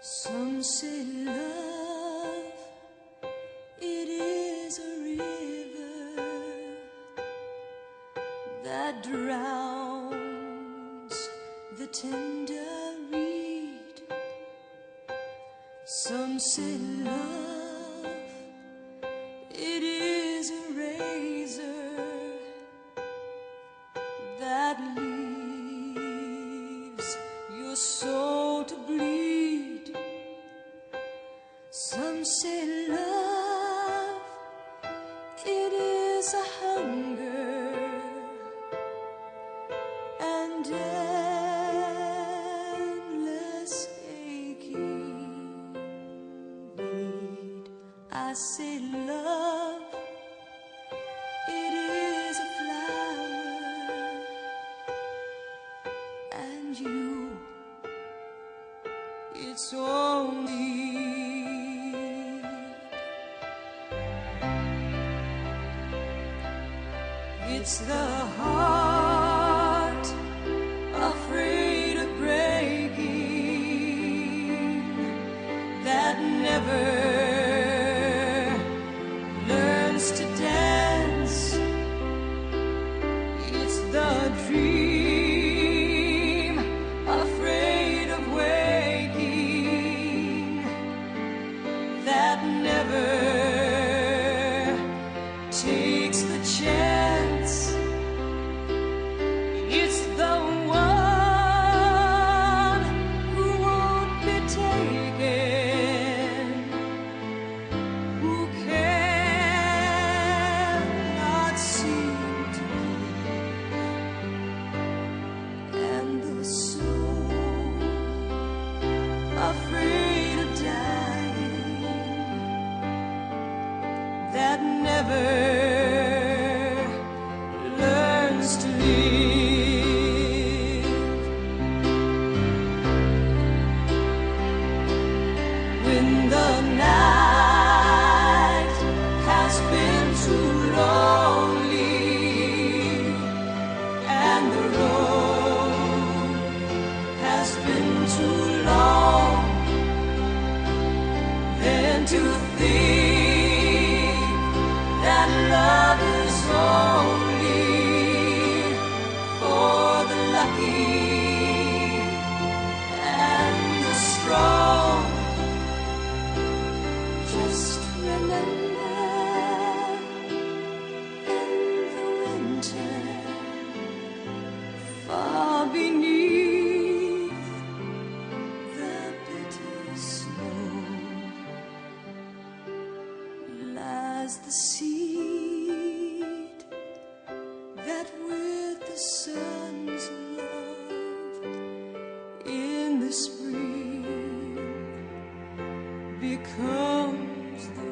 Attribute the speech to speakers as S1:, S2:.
S1: Some say love, it is a river that drowns the tender reed. Some say love, it is a razor that leaves your soul to bleed. Some say love, it is a hunger and endless aching need. I say love, it is a flower, and you, it's only it's the heart afraid of breaking that never learns to dance. It's the dream afraid of waking that never takes the chance. It's the one who won't be taken, who cannot seem to give, and the soul afraid of dying that never learns to live. When the night has been too lonely and the road has been too long, then to think that love is only for the lucky and the strong. Just remember, in the winter, far beneath the bitter snow, lies the seed that with the sun's love in the spring becomes the